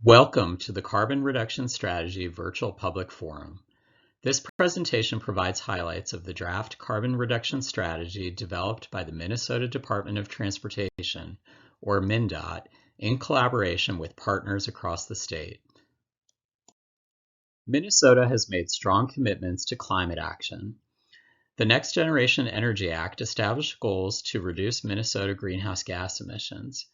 Welcome to the Carbon Reduction Strategy Virtual Public Forum. This presentation provides highlights of the draft carbon reduction strategy developed by the Minnesota Department of Transportation, or MnDOT, in collaboration with partners across the state. Minnesota has made strong commitments to climate action. The Next Generation Energy Act established goals to reduce Minnesota greenhouse gas emissions.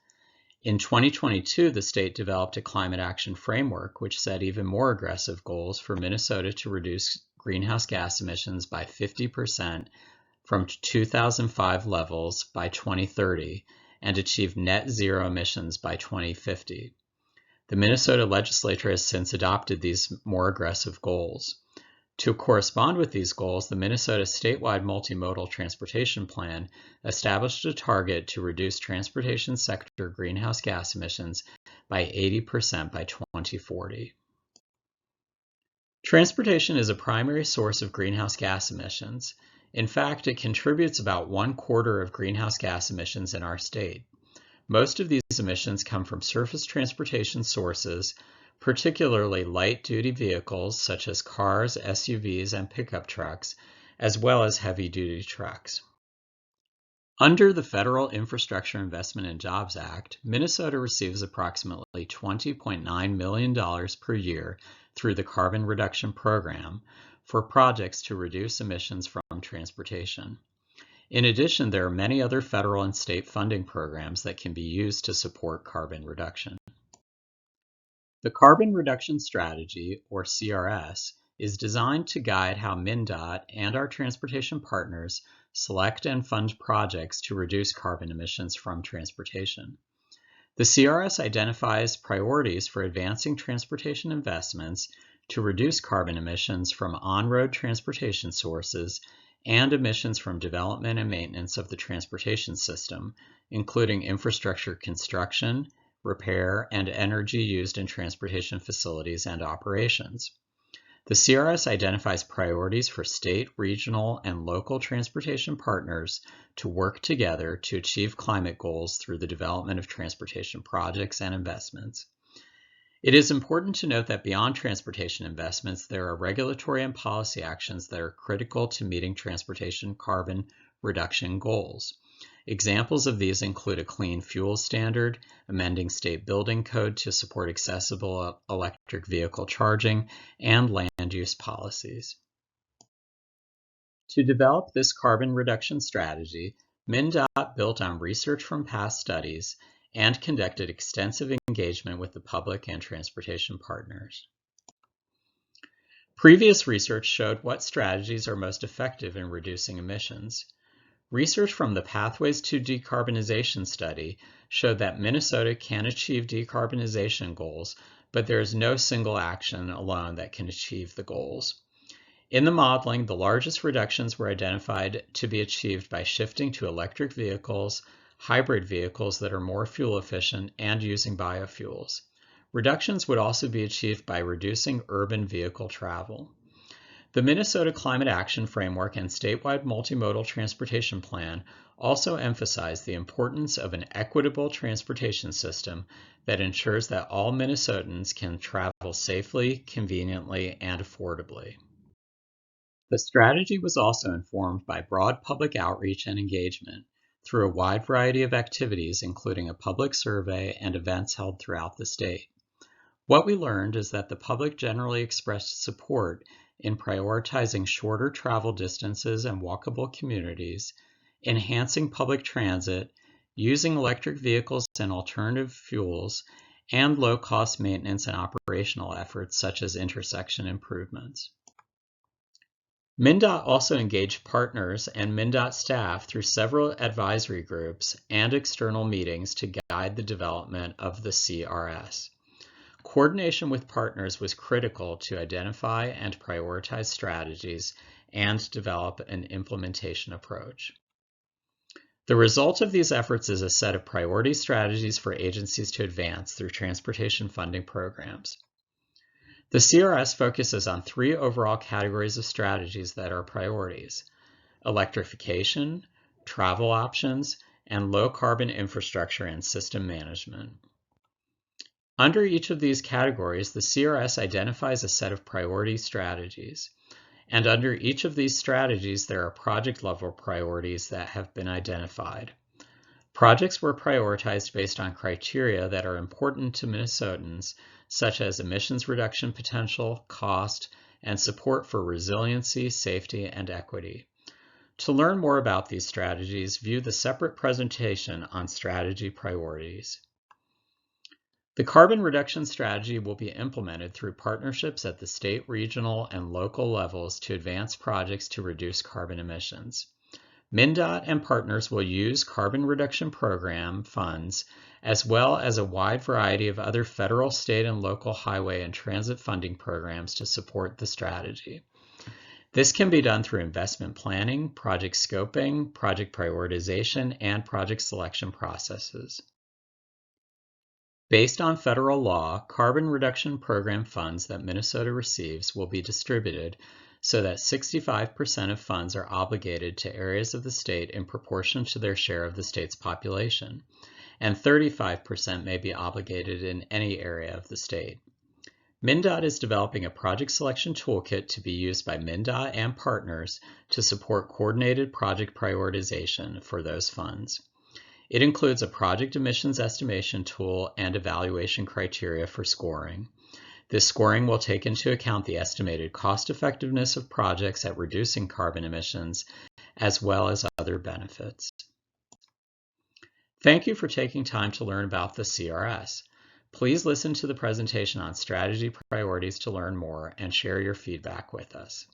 In 2022, the state developed a climate action framework which set even more aggressive goals for Minnesota to reduce greenhouse gas emissions by 50% from 2005 levels by 2030 and achieve net zero emissions by 2050. The Minnesota legislature has since adopted these more aggressive goals. To correspond with these goals, the Minnesota statewide multimodal transportation plan established a target to reduce transportation sector greenhouse gas emissions by 80% by 2040. Transportation is a primary source of greenhouse gas emissions. In fact, it contributes about 1/4 of greenhouse gas emissions in our state. Most of these emissions come from surface transportation sources, particularly light-duty vehicles such as cars, SUVs, and pickup trucks, as well as heavy-duty trucks. Under the Federal Infrastructure Investment and Jobs Act, Minnesota receives approximately $20.9 million per year through the Carbon Reduction Program for projects to reduce emissions from transportation. In addition, there are many other federal and state funding programs that can be used to support carbon reduction. The Carbon Reduction Strategy, or CRS, is designed to guide how MnDOT and our transportation partners select and fund projects to reduce carbon emissions from transportation. The CRS identifies priorities for advancing transportation investments to reduce carbon emissions from on-road transportation sources and emissions from development and maintenance of the transportation system, including infrastructure construction, repair, and energy used in transportation facilities and operations. The CRS identifies priorities for state, regional, and local transportation partners to work together to achieve climate goals through the development of transportation projects and investments. It is important to note that beyond transportation investments, there are regulatory and policy actions that are critical to meeting transportation carbon reduction goals. Examples of these include a clean fuel standard, amending state building code to support accessible electric vehicle charging, and land use policies. To develop this carbon reduction strategy, MnDOT built on research from past studies and conducted extensive engagement with the public and transportation partners. Previous research showed what strategies are most effective in reducing emissions. Research from the Pathways to Decarbonization study showed that Minnesota can achieve decarbonization goals, but there is no single action alone that can achieve the goals. In the modeling, the largest reductions were identified to be achieved by shifting to electric vehicles, hybrid vehicles that are more fuel efficient, and using biofuels. Reductions would also be achieved by reducing urban vehicle travel. The Minnesota Climate Action Framework and statewide multimodal transportation plan also emphasize the importance of an equitable transportation system that ensures that all Minnesotans can travel safely, conveniently, and affordably. The strategy was also informed by broad public outreach and engagement through a wide variety of activities, including a public survey and events held throughout the state. What we learned is that the public generally expressed support in prioritizing shorter travel distances and walkable communities, enhancing public transit, using electric vehicles and alternative fuels, and low-cost maintenance and operational efforts such as intersection improvements. MnDOT also engaged partners and MnDOT staff through several advisory groups and external meetings to guide the development of the CRS. Coordination with partners was critical to identify and prioritize strategies and develop an implementation approach. The result of these efforts is a set of priority strategies for agencies to advance through transportation funding programs. The CRS focuses on 3 overall categories of strategies that are priorities: electrification, travel options, and low-carbon infrastructure and system management. Under each of these categories, the CRS identifies a set of priority strategies. And under each of these strategies, there are project-level priorities that have been identified. Projects were prioritized based on criteria that are important to Minnesotans, such as emissions reduction potential, cost, and support for resiliency, safety, and equity. To learn more about these strategies, view the separate presentation on strategy priorities. The carbon reduction strategy will be implemented through partnerships at the state, regional, and local levels to advance projects to reduce carbon emissions. MnDOT and partners will use Carbon Reduction Program funds as well as a wide variety of other federal, state, and local highway and transit funding programs to support the strategy. This can be done through investment planning, project scoping, project prioritization, and project selection processes. Based on federal law, Carbon Reduction Program funds that Minnesota receives will be distributed so that 65% of funds are obligated to areas of the state in proportion to their share of the state's population, and 35% may be obligated in any area of the state. MnDOT is developing a project selection toolkit to be used by MnDOT and partners to support coordinated project prioritization for those funds. It includes a project emissions estimation tool and evaluation criteria for scoring. This scoring will take into account the estimated cost effectiveness of projects at reducing carbon emissions, as well as other benefits. Thank you for taking time to learn about the CRS. Please listen to the presentation on strategy priorities to learn more and share your feedback with us.